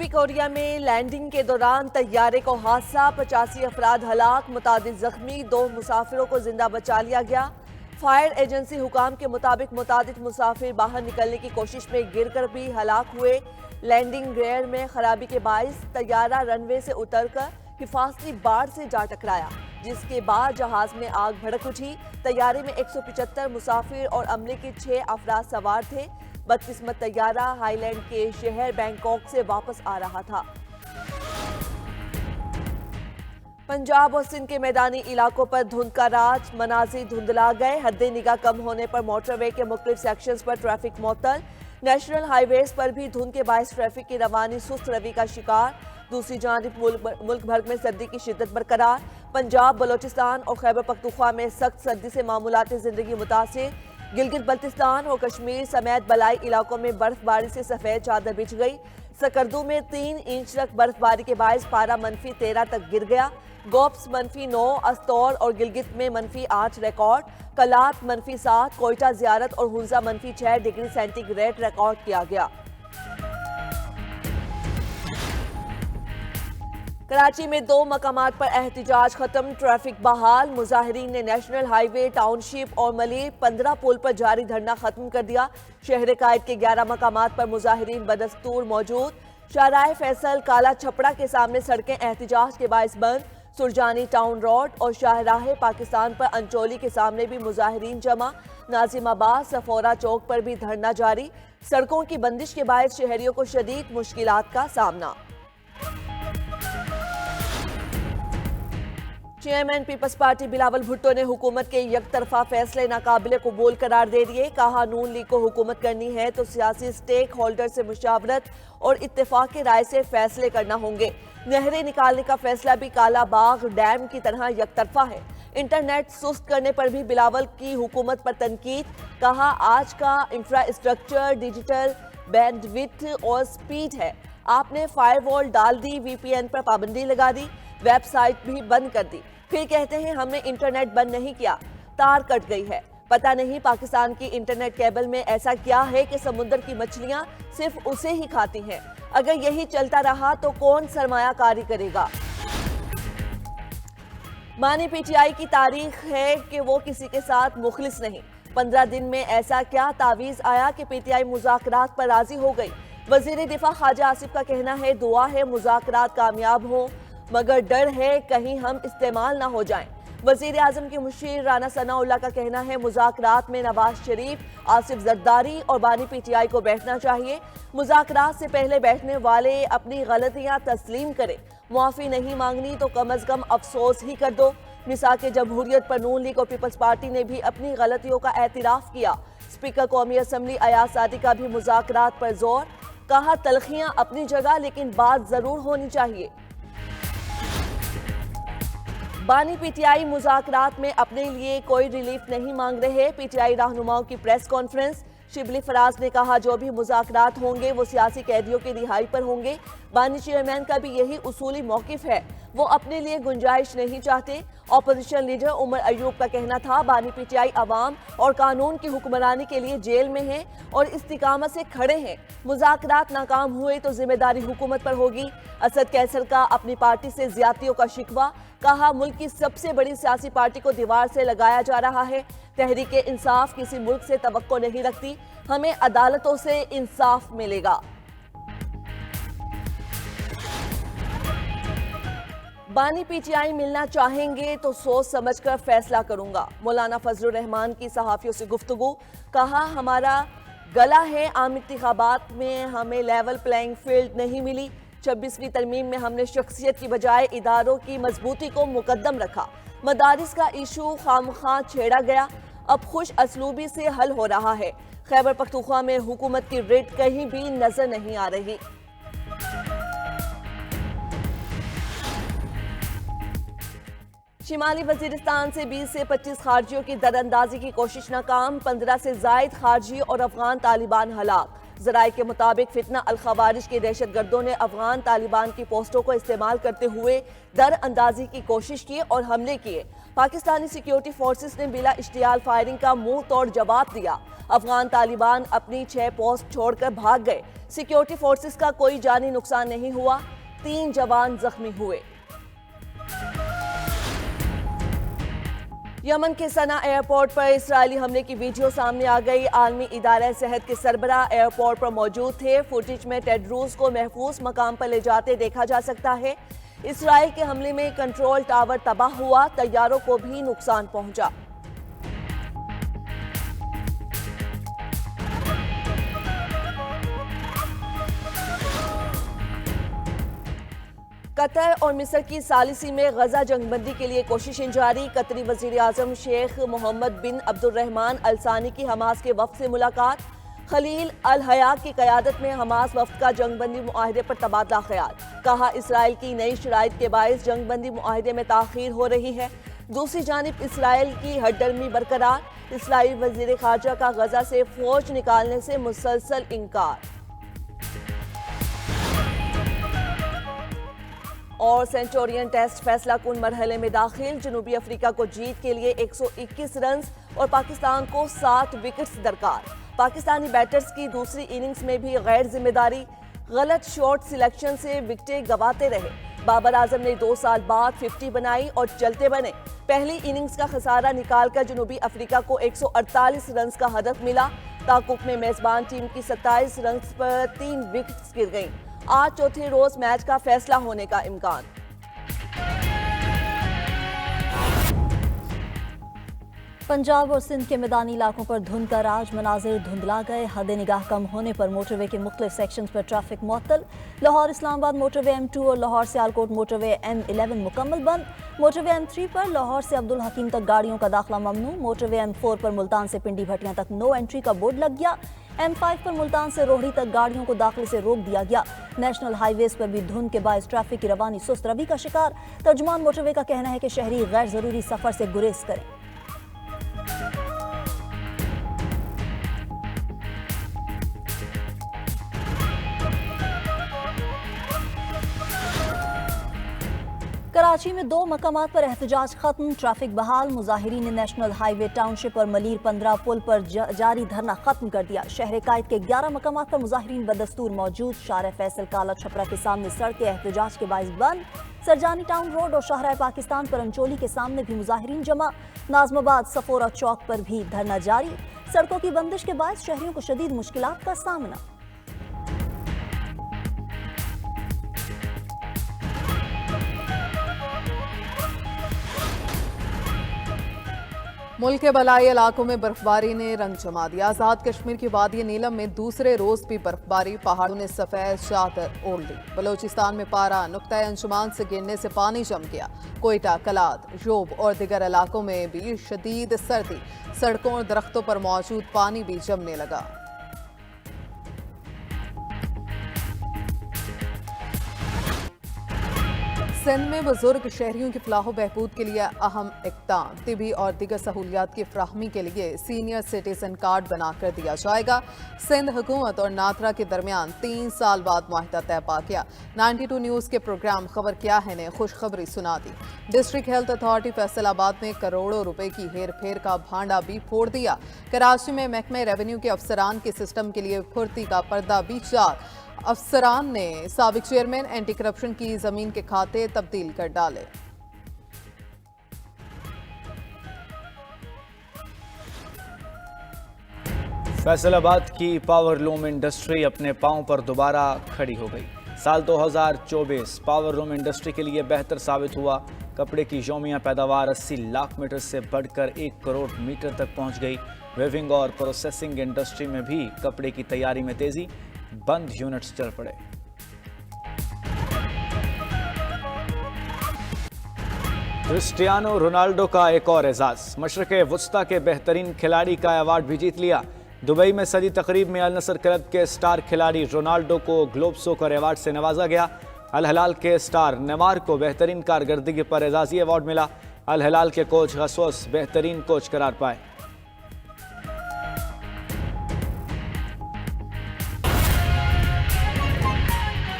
جنوبی کوریا میں لینڈنگ کے دوران طیارے کو حادثہ، 85 افراد ہلاک، متعدد زخمی، 2 مسافروں کو زندہ بچا لیا گیا۔ فائر ایجنسی حکام کے مطابق متعدد مسافر باہر نکلنے کی کوشش میں گر کر بھی ہلاک ہوئے۔ لینڈنگ گیئر میں خرابی کے باعث طیارہ رن وے سے اتر کر حفاظتی باڑ سے جا ٹکرایا، جس کے بعد جہاز میں آگ بھڑک اٹھی۔ طیارے میں 175 مسافر اور عملے کے 6 افراد سوار تھے۔ بدقسمت طیارہ ہائی لینڈ کے شہر بینکاک سے واپس آ رہا تھا۔ پنجاب اور سندھ کے میدانی علاقوں پر دھند کا راج، مناظر دھندلا گئے۔ حد نگاہ کم ہونے پر موٹر وے کے مختلف سیکشنز پر ٹریفک معطل۔ نیشنل ہائی ویز پر بھی دھند کے باعث ٹریفک کی روانی سست روی کا شکار۔ دوسری جانب ملک بھر میں سردی کی شدت برقرار۔ پنجاب، بلوچستان اور خیبر پختونخوا میں سخت سردی سے معمولات زندگی متاثر۔ گلگت بلتستان اور کشمیر سمیت بالائی علاقوں میں برف باری سے سفید چادر بچھ گئی۔ سکردو میں 3 انچ تک برف باری کے باعث پارہ -13 تک گر گیا۔ گوپس -9، استور اور گلگت میں -8 ریکارڈ۔ کلات -7، کوئٹہ، زیارت اور Hunza -6 degree centigrade record کیا گیا۔ کراچی میں 2 مقامات پر احتجاج ختم، ٹریفک بحال۔ مظاہرین نے نیشنل ہائی وے، ٹاؤن شپ اور ملیر 15 پل پر جاری دھرنا ختم کر دیا۔ شہر قائد کے 11 مقامات پر مظاہرین بدستور موجود۔ شاہراہ فیصل، کالا چھپڑا کے سامنے سڑکیں احتجاج کے باعث بند۔ سرجانی ٹاؤن روڈ اور شاہراہ پاکستان پر انچولی کے سامنے بھی مظاہرین جمع۔ ناظم آباد، صفورہ چوک پر بھی دھرنا جاری۔ سڑکوں کی بندش کے باعث شہریوں کو شدید مشکلات کا سامنا۔ Chairman peoples party Bilawal Bhutto نے حکومت کے یک طرفہ فیصلے ناقابل قبول قرار دے دیے۔ کہا نون لیگ کو حکومت کرنی ہے تو سیاسی سٹیک ہولڈر سے مشاورت اور اتفاق رائے سے فیصلے کرنا ہوں گے۔ نہریں نکالنے کا فیصلہ بھی کالا باغ ڈیم کی طرح یک طرفہ ہے۔ انٹرنیٹ سست کرنے پر بھی بلاول کی حکومت پر تنقید۔ کہا آج کا انفراسٹرکچر ڈیجیٹل بینڈ وڈتھ اور سپیڈ ہے۔ آپ نے فائر وال ڈال دی، وی پی این پر پابندی لگا دی، ویب سائٹ بھی بند کر دی، پھر کہتے ہیں ہم نے انٹرنیٹ بند نہیں کیا، تار کٹ گئی ہے۔ پتہ نہیں پاکستان کی انٹرنیٹ کیبل میں ایسا کیا ہے کہ سمندر کی مچھلیاں صرف اسے ہی کھاتی ہیں۔ اگر یہی چلتا رہا تو کون سرمایہ کاری کرے گا؟ بانی پی ٹی آئی کی تاریخ ہے کہ وہ کسی کے ساتھ مخلص نہیں۔ 15 دن میں ایسا کیا تعویذ آیا کہ پی ٹی آئی مذاکرات پر راضی ہو گئی؟ وزیر دفاع خواجہ آصف کا کہنا ہے دعا ہے مذاکرات کامیاب ہوں، مگر ڈر ہے کہیں ہم استعمال نہ ہو جائیں۔ وزیر اعظم کی مشیر رانا ثناء اللہ کا کہنا ہے مذاکرات میں نواز شریف، آصف زرداری اور بانی پی ٹی آئی کو بیٹھنا چاہیے۔ مذاکرات سے پہلے بیٹھنے والے اپنی غلطیاں تسلیم کریں۔ معافی نہیں مانگنی تو کم از کم افسوس ہی کر دو۔ میثاق جمہوریت پر نون لیگ اور پیپلز پارٹی نے بھی اپنی غلطیوں کا اعتراف کیا۔ اسپیکر قومی اسمبلی ایاز صادق کا بھی مذاکرات پر زور۔ کہا تلخیاں اپنی جگہ لیکن بات ضرور ہونی چاہیے۔ بانی پی ٹی آئی مذاکرات میں اپنے لیے کوئی ریلیف نہیں مانگ رہے۔ پی ٹی آئی رہنماؤں کی پریس کانفرنس۔ شبلی فراز نے کہا جو بھی مذاکرات ہوں گے وہ سیاسی قیدیوں کی رہائی پر ہوں گے۔ بانی چیئرمین کا بھی یہی اصولی موقف ہے، وہ اپنے لیے گنجائش نہیں چاہتے۔ اپوزیشن لیڈر عمر ایوب کا کہنا تھا بانی پی ٹی آئی عوام اور قانون کی حکمرانی کے لیے جیل میں ہیں اور استقامت سے کھڑے ہیں۔ مذاکرات ناکام ہوئے تو ذمہ داری حکومت پر ہوگی۔ اسد کیسر کا اپنی پارٹی سے زیادتیوں کا شکوہ۔ کہا ملک کی سب سے بڑی سیاسی پارٹی کو دیوار سے لگایا جا رہا ہے۔ تحریک انصاف کسی ملک سے توقع نہیں رکھتی، ہمیں عدالتوں سے انصاف ملے گا۔ بانی پی ٹی آئی ملنا چاہیں گے تو سوچ سمجھ کر فیصلہ کروں گا۔ مولانا فضل الرحمان کی صحافیوں سے گفتگو۔ کہا ہمارا گلا ہے عام انتخابات میں ہمیں لیول پلینگ فیلڈ نہیں ملی۔ 26ویں ترمیم میں ہم نے شخصیت کی بجائے اداروں کی مضبوطی کو مقدم رکھا۔ مدارس کا ایشو خامخواہ چھیڑا گیا، اب خوش اسلوبی سے حل ہو رہا ہے۔ خیبر پختونخوا میں حکومت کی ریٹ کہیں بھی نظر نہیں آ رہی۔ شمالی وزیرستان سے 20 سے 25 خارجیوں کی دراندازی کی کوشش ناکام، 15 سے زائد خارجی اور افغان طالبان ہلاک۔ ذرائع کے مطابق فتنہ الخوارج کے دہشت گردوں نے افغان طالبان کی پوسٹوں کو استعمال کرتے ہوئے در اندازی کی کوشش کی اور حملے کیے۔ پاکستانی سیکیورٹی فورسز نے بلا اشتعال فائرنگ کا منہ توڑ جواب دیا۔ افغان طالبان اپنی 6 پوسٹ چھوڑ کر بھاگ گئے۔ سیکیورٹی فورسز کا کوئی جانی نقصان نہیں ہوا، 3 جوان زخمی ہوئے۔ یمن کے صنعا ایئرپورٹ پر اسرائیلی حملے کی ویڈیو سامنے آ گئی۔ عالمی ادارہ صحت کے سربراہ ایئرپورٹ پر موجود تھے۔ فوٹیج میں ٹیڈروس کو محفوظ مقام پر لے جاتے دیکھا جا سکتا ہے۔ اسرائیل کے حملے میں کنٹرول ٹاور تباہ ہوا، طیاروں کو بھی نقصان پہنچا۔ قطر اور مصر کی ثالثی میں غزہ جنگ بندی کے لیے کوششیں جاری۔ قطری وزیر اعظم شیخ محمد بن عبد الرحمن الثانی کی حماس کے وفد سے ملاقات۔ خلیل الحیا کی قیادت میں حماس وفد کا جنگ بندی معاہدے پر تبادلہ خیال۔ کہا اسرائیل کی نئی شرائط کے باعث جنگ بندی معاہدے میں تاخیر ہو رہی ہے۔ دوسری جانب اسرائیل کی ہٹ درمی برقرار۔ اسرائیلی وزیر خارجہ کا غزہ سے فوج نکالنے سے مسلسل انکار۔ اور سینچورین ٹیسٹ فیصلہ کن مرحلے میں داخل۔ جنوبی افریقہ کو جیت کے لیے 121 رنز اور پاکستان کو 7 وکٹس درکار۔ پاکستانی بیٹرز کی دوسری اننگز میں بھی غیر ذمہ داری، غلط شاٹ سلیکشن سے وکٹیں گنواتے رہے۔ بابر اعظم نے 2 سال بعد 50 بنائی اور چلتے بنے۔ پہلی اننگز کا خسارہ نکال کر جنوبی افریقہ کو 148 رنز کا ہدف ملا۔ تعاقب میں میزبان ٹیم کی 27 رنز پر 3 وکٹس گر گئیں۔ آج چوتھے روز میچ کا فیصلہ ہونے کا امکان۔ پنجاب اور سندھ کے میدانی علاقوں پر دھند کا راج، مناظر دھندلا گئے۔ حد نگاہ کم ہونے پر موٹر وے کے مختلف سیکشنز پر ٹریفک معطل۔ لاہور اسلام آباد موٹر وے M2 اور لاہور سیالکوٹ موٹر وے M11 مکمل بند۔ موٹر وے M3 پر لاہور سے عبدالحکیم تک گاڑیوں کا داخلہ ممنوع۔ موٹر وے M4 پر ملتان سے پنڈی بھٹیاں تک نو انٹری کا بورڈ لگ گیا۔ M5 پر ملتان سے روہڑی تک گاڑیوں کو داخلے سے روک دیا گیا۔ نیشنل ہائی ویز پر بھی دھند کے باعث ٹریفک کی روانی سست روی کا شکار۔ ترجمان موٹر وے کا کہنا ہے کہ شہری غیر ضروری سفر سے گریز کریں۔ کراچی میں 2 مقامات پر احتجاج ختم، ٹریفک بحال۔ مظاہرین نے نیشنل ہائی وے ٹاؤن شپ اور ملیر 15 پل پر جاری دھرنا ختم کر دیا۔ شہر قائد کے 11 مقامات پر مظاہرین بدستور موجود۔ شارع فیصل کالا چھپرا کے سامنے سڑکیں احتجاج کے باعث بند۔ سرجانی ٹاؤن روڈ اور شاہراہ پاکستان پر انچولی کے سامنے بھی مظاہرین جمع۔ ناظم آباد صفورہ چوک پر بھی دھرنا جاری۔ سڑکوں کی بندش کے باعث شہریوں کو شدید مشکلات کا سامنا۔ ملک کے بالائی علاقوں میں برفباری نے رنگ جما دیا۔ آزاد کشمیر کی وادی نیلم میں دوسرے روز بھی برفباری، پہاڑوں نے سفید چادر اوڑھ لی۔ بلوچستان میں پارا نقطۂ انشمان سے گرنے سے پانی جم گیا۔ کوئٹہ، کلات، یوب اور دیگر علاقوں میں بھی شدید سردی، سڑکوں اور درختوں پر موجود پانی بھی جمنے لگا۔ سندھ میں بزرگ شہریوں کی فلاح و بہبود کے لیے اہم اقدام، طبی اور دیگر سہولیات کی فراہمی کے لیے سینئر سٹیزن کارڈ بنا کر دیا جائے گا۔ سندھ حکومت اور نادرا کے درمیان 3 سال بعد معاہدہ طے پا گیا۔ 92 نیوز کے پروگرام خبر کیا ہے نے خوشخبری سنا دی۔ ڈسٹرکٹ ہیلتھ اتھارٹی فیصل آباد میں کروڑوں روپے کی ہیر پھیر کا بھانڈا بھی پھوڑ دیا۔ کراچی میں محکمہ ریونیو کے افسران کے سسٹم کے لیے پھرتی کا پردہ بھی چار۔ افسران نے سابق چیئرمین اینٹی کرپشن کی زمین کے کھاتے تبدیل کر ڈالے۔ فیصل آباد کی پاور لوم انڈسٹری اپنے پاؤں پر دوبارہ کھڑی ہو گئی۔ سال 2024 پاور لوم انڈسٹری کے لیے بہتر ثابت ہوا۔ کپڑے کی یومیہ پیداوار 80 لاکھ میٹر سے بڑھ کر 1 کروڑ میٹر تک پہنچ گئی۔ ویونگ اور پروسیسنگ انڈسٹری میں بھی کپڑے کی تیاری میں تیزی، بند یونٹس چل پڑے۔ کرسٹیانو رونالڈو کا ایک اور اعزاز، مشرق وسطی کے بہترین کھلاڑی کا ایوارڈ بھی جیت لیا۔ دبئی میں صدی تقریب میں النصر کلب کے سٹار کھلاڑی رونالڈو کو گلوب سوکر ایوارڈ سے نوازا گیا۔ الہلال کے سٹار نیمار کو بہترین کارکردگی پر اعزازی ایوارڈ ملا۔ الہلال کے کوچ غسوس بہترین کوچ قرار پائے۔